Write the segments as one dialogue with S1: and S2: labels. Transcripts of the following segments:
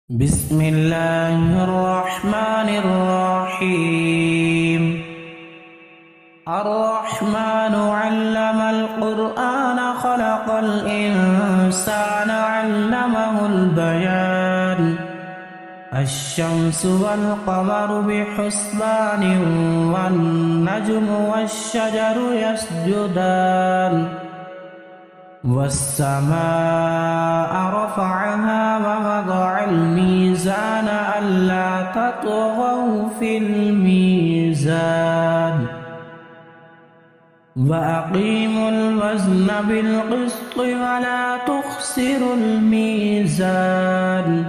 S1: بسم الله الرحمن الرحيم الرحمن علم القرآن خلق الإنسان علمه البيان الشمس والقمر بحسبان والنجم والشجر يسجدان والسماء رفعها ووضع الميزان ألا تطغوا في الميزان وأقيموا الوزن بالقسط ولا تخسروا الميزان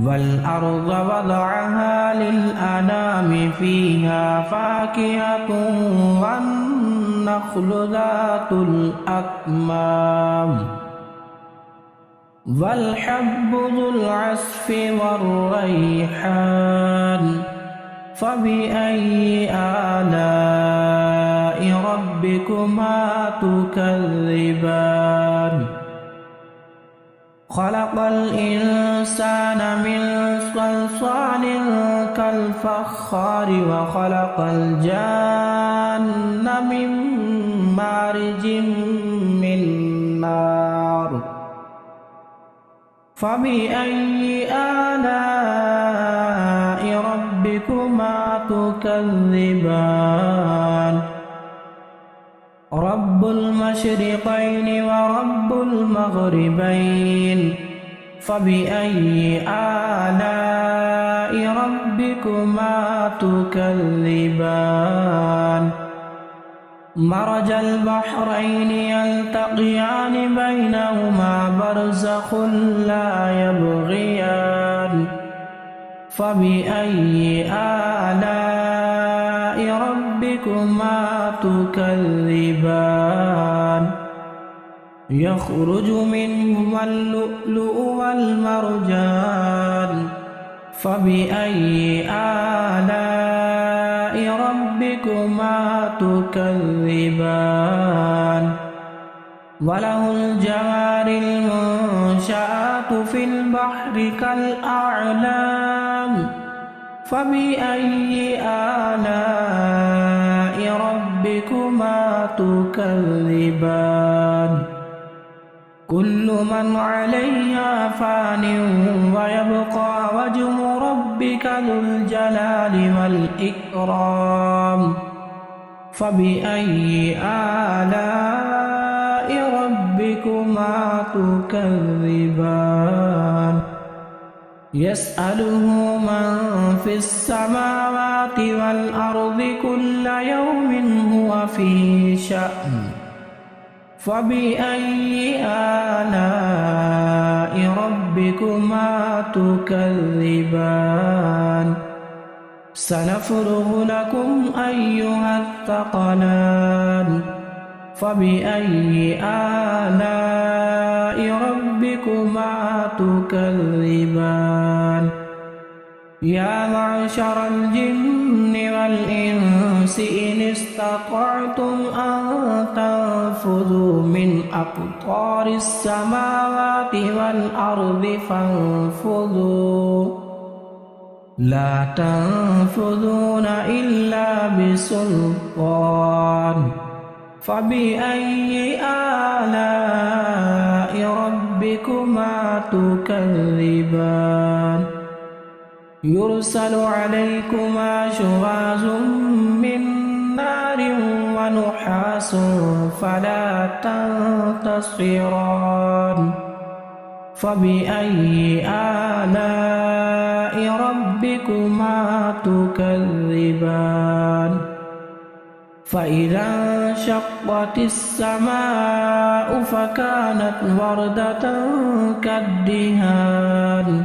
S1: والأرض وضعها للأنام فيها فاكهة والنخل ذات الأكمام والحب ذو العصف والريحان فبأي آلاء ربكما تكذبان خلق الإنسان من صلصال كالفخار وخلق الجان من مارج من نار فبأي آلاء ربكما تكذبان رب المشرقين ورب المغربين فبأي آلاء ربكما تكذبان مرج البحرين يلتقيان بينهما برزخ لا يبغيان فبأي آلاء ربكما تكذبان يخرج منهما اللؤلؤ والمرجان فبأي آلاء ربكما تكذبان وله الجوار المنشآت في البحر كالأعلام فبأي آلاء ربكما تكذبان كل من عليها فان ويبقى وجه ربك ذو الجلال والإكرام فبأي آلاء ربكما تكذبان يسأله من في السماوات والأرض كل يوم هو في شأن فبأي آلاء ربكما تكذبان سنفرغ لكم أيها الثقلان فبأي آلاء ربكما تكذبان يا معشر الجن والإنس إن استطعتم أن تنفذوا من أقطار السماوات والأرض فانفذوا لا تنفذون إلا بسلطان فبأي آلاء ربكما تكذبان يرسل عليكما شواظ من نار ونحاس فلا تنتصران فبأي آلاء ربكما تكذبان فإذا انشقت السماء فكانت وردة كالدهان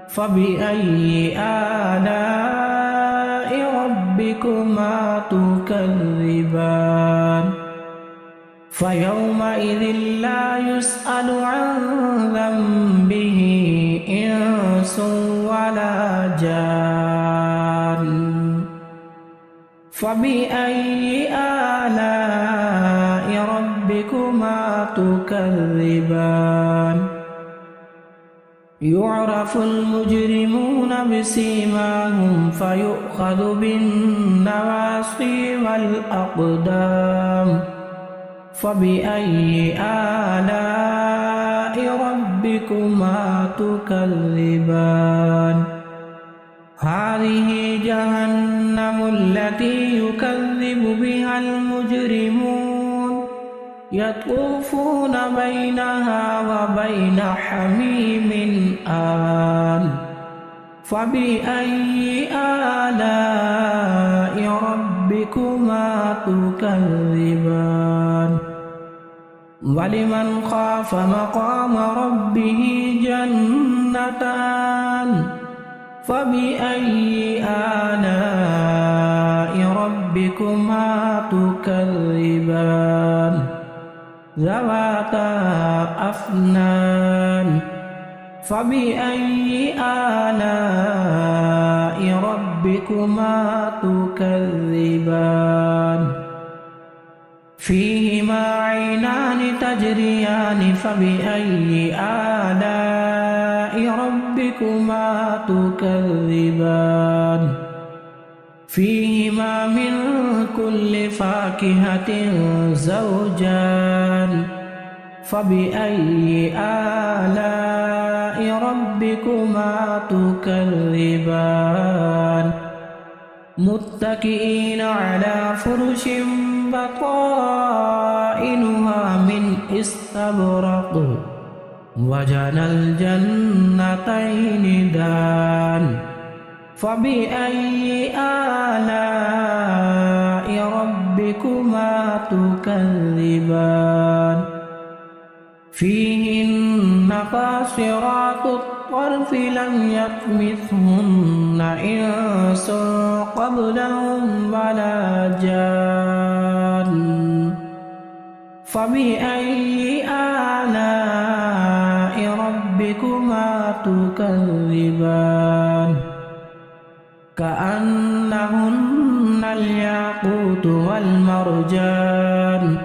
S1: فبأي آلاء ربكما تكذبان فيومئذ لا يسأل عن ذنبه إنس ولا جان فبأي آلاء ربكما تكذبان يعرف المجرمون بسيماهم فيؤخذ بالنواصي والأقدام فبأي آلاء ربكما تكذبان هذه جهنم التي يكذب بها المجرمون يطوفون بينها وبين حميم آن فبأي آلاء ربكما تكذبان ولمن خاف مقام ربه جنتان فبأي آلاء ربكما تكذبان ذواتا أفنان فبأي آلاء ربكما تكذبان فيهما عينان تجريان فبأي آلاء ربكما تكذبان فيهما من كل فاكهة زوجان فبأي آلاء ربكما تكذبان متكئين على فرش بطائنها من استبرق وجنى الجنتين دان فبأي آلاء ربكما تكذبان فيهن قاصرات الطرف لم يطمثهن إنس قبلهم ولا جان فبأي آلاء ربكما تكذبان كأنهن الياقوت والمرجان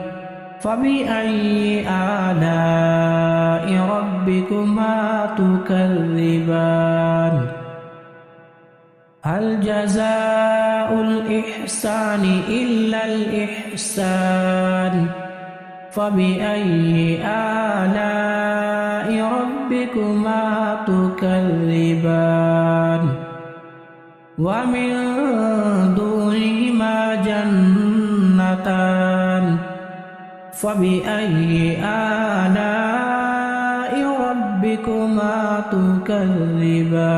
S1: فبأي آلاء ربكما تكذبان هل جزاء الإحسان إلا الإحسان فبأي آلاء ربكما تكذبان ومن دونهما جنتان فبأي آلاء ربكما تكذبان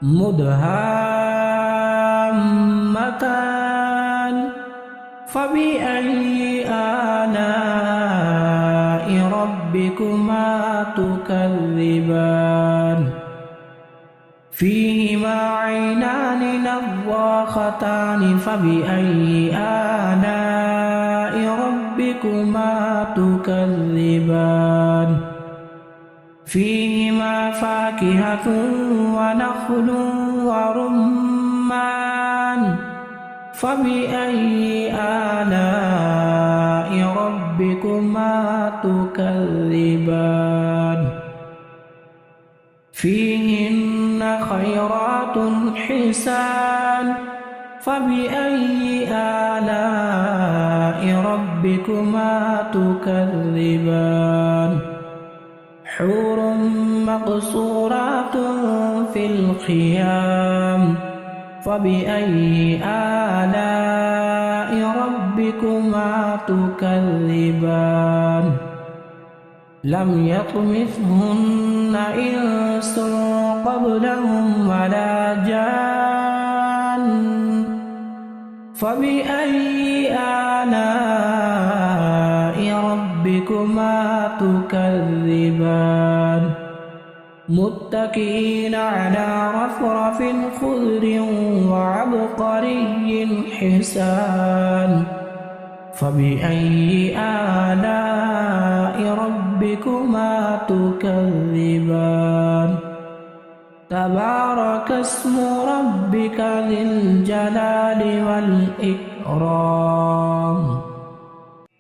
S1: مدهامتان فبأي آلاء ربكما تكذبان فيهما عينان نضاختان فبأي آلاء ربكما تكذبان فيهما فاكهة ونخل ورمان فبأي آلاء ربكما تكذبان فيهن خيرات حسان فبأي آلاء ربكما تكذبان حور مقصورات في الخيام فبأي آلاء ربكما تكذبان لم يطمثهن إنس قبلهم ولا جان فبأي آلاء ربكما تكذبان متكئين على رفرف خضر وعبقري حسان فبأي آلاء ربكما تكذبان تبارك اسم ربك ذي الجلال والإكرام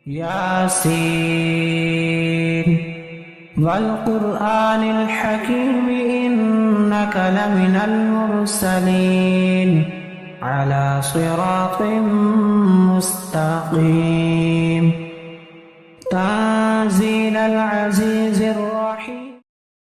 S1: ياسين والقرآن الحكيم إنك لمن المرسلين على صراط مستقيم تنزيل العزيز الرحيم.